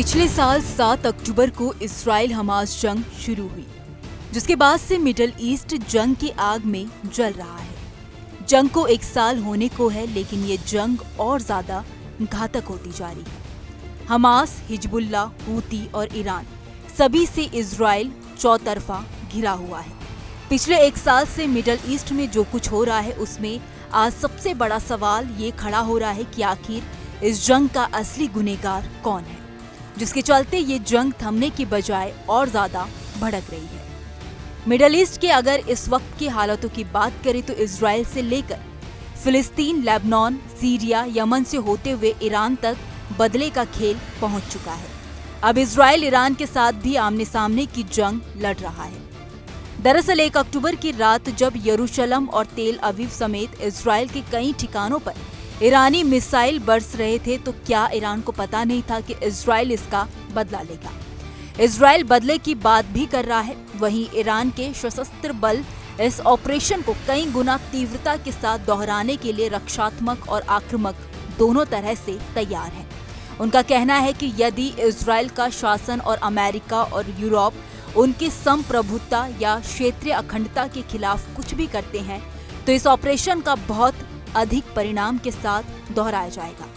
पिछले साल 7 अक्टूबर को इजराइल हमास जंग शुरू हुई, जिसके बाद से मिडिल ईस्ट जंग की आग में जल रहा है। जंग को 1 साल होने को है, लेकिन ये जंग और ज्यादा घातक होती जा रही है। हमास, हिजबुल्ला, हूती और ईरान सभी से इजराइल चौतरफा घिरा हुआ है। पिछले 1 साल से मिडिल ईस्ट में जो कुछ हो रहा है, उसमें आज सबसे बड़ा सवाल ये खड़ा हो रहा है कि आखिर इस जंग का असली गुनहगार कौन है, जिसके चलते ये जंग थमने की बजाय और ज्यादा भड़क रही है। मिडिल ईस्ट के अगर इस वक्त की हालातों की बात करें तो इजराइल से लेकर फिलिस्तीन, लेबनान, सीरिया, यमन से होते हुए ईरान तक बदले का खेल पहुंच चुका है। अब इजराइल ईरान के साथ भी आमने सामने की जंग लड़ रहा है। दरअसल 1 अक्टूबर की रात जब यरूशलेम और तेल अवीव समेत इजराइल के कई ठिकानों पर ईरानी मिसाइल बरस रहे थे, तो क्या ईरान को पता नहीं था कि इजराइल इसका बदला लेगा। इजराइल बदले की बात भी कर रहा है, वहीं ईरान के सशस्त्र बल इस ऑपरेशन को कई गुना तीव्रता के साथ दोहराने के लिए रक्षात्मक और आक्रामक दोनों तरह से तैयार है। उनका कहना है कि यदि इजराइल का शासन और अमेरिका और यूरोप उनकी संप्रभुता या क्षेत्रीय अखंडता के खिलाफ कुछ भी करते हैं, तो इस ऑपरेशन का बहुत अधिक परिणाम के साथ दोहराया जाएगा।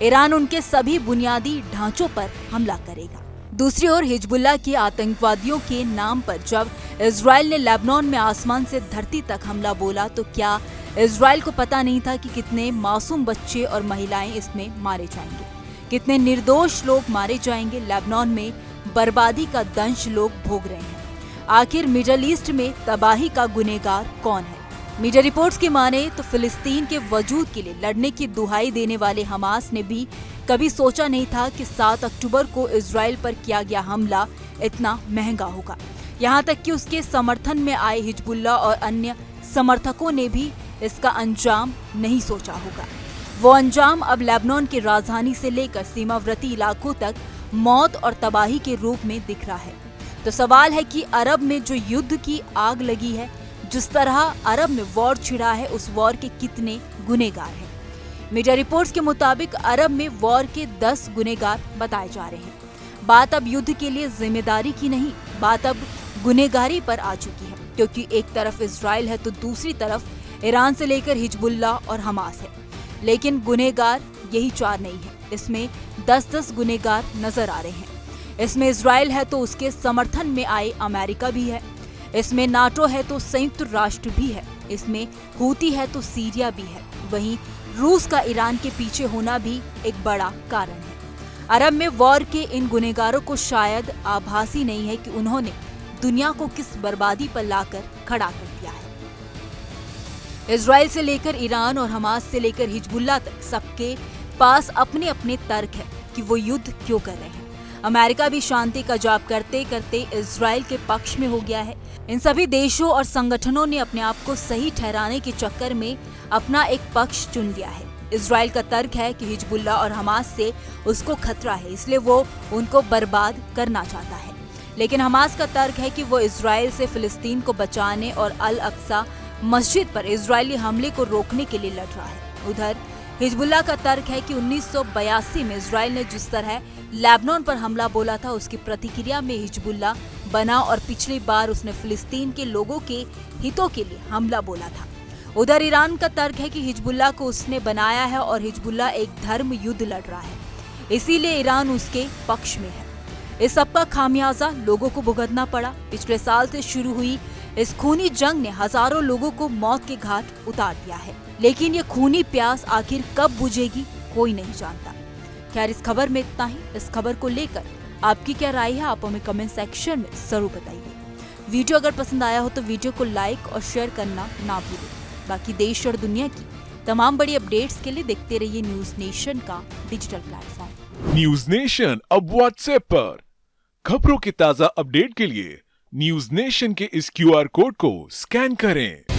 ईरान उनके सभी बुनियादी ढांचों पर हमला करेगा। दूसरी ओर हिजबुल्ला के आतंकवादियों के नाम पर जब इजराइल ने लेबनान में आसमान से धरती तक हमला बोला, तो क्या इजराइल को पता नहीं था कि कितने मासूम बच्चे और महिलाएं इसमें मारे जाएंगे, कितने निर्दोष लोग मारे जाएंगे। लेबनान में बर्बादी का दंश लोग भोग रहे हैं। आखिर मिडिल ईस्ट में तबाही का गुनहगार कौन है? मीडिया रिपोर्ट्स की माने तो फिलिस्तीन के वजूद के लिए लड़ने की दुहाई देने वाले हमास ने भी कभी सोचा नहीं था कि 7 अक्टूबर को इजराइल पर किया गया हमला इतना महंगा होगा। यहाँ तक कि उसके समर्थन में आए हिजबुल्ला और अन्य समर्थकों ने भी इसका अंजाम नहीं सोचा होगा। वो अंजाम अब लेबनान की राजधानी से लेकर सीमावर्ती इलाकों तक मौत और तबाही के रूप में दिख रहा है। तो सवाल है कि अरब में जो युद्ध की आग लगी है, जिस तरह अरब में वॉर छिड़ा है, उस वॉर के कितने गुनहगार हैं? मीडिया रिपोर्ट्स के मुताबिक अरब में वॉर के 10 गुनहगार बताए जा रहे हैं। बात अब युद्ध के लिए जिम्मेदारी की नहीं, बात अब गुनहगारी पर आ चुकी है, क्योंकि एक तरफ इजराइल है तो दूसरी तरफ ईरान से लेकर हिजबुल्ला और हमास है। लेकिन गुनहगार यही 4 नहीं है, इसमें 10-10 गुनहगार नजर आ रहे हैं। इसमें इजराइल है तो उसके समर्थन में आए अमेरिका भी है, इसमें नाटो है तो संयुक्त राष्ट्र भी है, इसमें हूती है तो सीरिया भी है। वहीं रूस का ईरान के पीछे होना भी एक बड़ा कारण है। अरब में वॉर के इन गुनहगारों को शायद आभासी नहीं है कि उन्होंने दुनिया को किस बर्बादी पर लाकर खड़ा कर दिया है। इजराइल से लेकर ईरान और हमास से लेकर हिजबुल्ला तक सबके पास अपने अपने तर्क है कि वो युद्ध क्यों कर रहे हैं। अमेरिका भी शांति का जाप करते करते इजराइल के पक्ष में हो गया है। इन सभी देशों और संगठनों ने अपने आप को सही ठहराने के चक्कर में अपना एक पक्ष चुन लिया है। इजराइल का तर्क है कि हिजबुल्ला और हमास से उसको खतरा है, इसलिए वो उनको बर्बाद करना चाहता है। लेकिन हमास का तर्क है कि वो इजराइल से फिलिस्तीन को बचाने और अल अक्सा मस्जिद पर इजरायली हमले को रोकने के लिए लड़ रहा है। उधर हिजबुल्ला का तर्क है कि 1982 में इजराइल ने जिस तरह लेबनान पर हमला बोला था, उसकी प्रतिक्रिया में हिजबुल्ला बना और पिछली बार उसने फिलिस्तीन के लोगों के हितों के लिए हमला बोला था। उधर ईरान का तर्क है कि हिजबुल्ला को उसने बनाया है और हिजबुल्ला एक धर्म युद्ध लड़ रहा है, इसीलिए ईरान उसके पक्ष में है। इस सब का खामियाजा लोगों को भुगतना पड़ा। पिछले साल से शुरू हुई इस खूनी जंग ने हजारों लोगों को मौत के घाट उतार दिया है, लेकिन ये खूनी प्यास आखिर कब बुझेगी, कोई नहीं जानता। खैर, इस खबर में इतना ही। इस खबर को लेकर आपकी क्या राय है, आप हमें कमेंट सेक्शन में जरूर बताइए। वीडियो अगर पसंद आया हो तो वीडियो को लाइक और शेयर करना ना भूलें। बाकी देश और दुनिया की तमाम बड़ी अपडेट्स के लिए देखते रहिए न्यूज नेशन का डिजिटल प्लेटफॉर्म। न्यूज नेशन अब व्हाट्सएप पर खबरों की ताजा अपडेट के लिए न्यूज नेशन के इस QR कोड को स्कैन करें।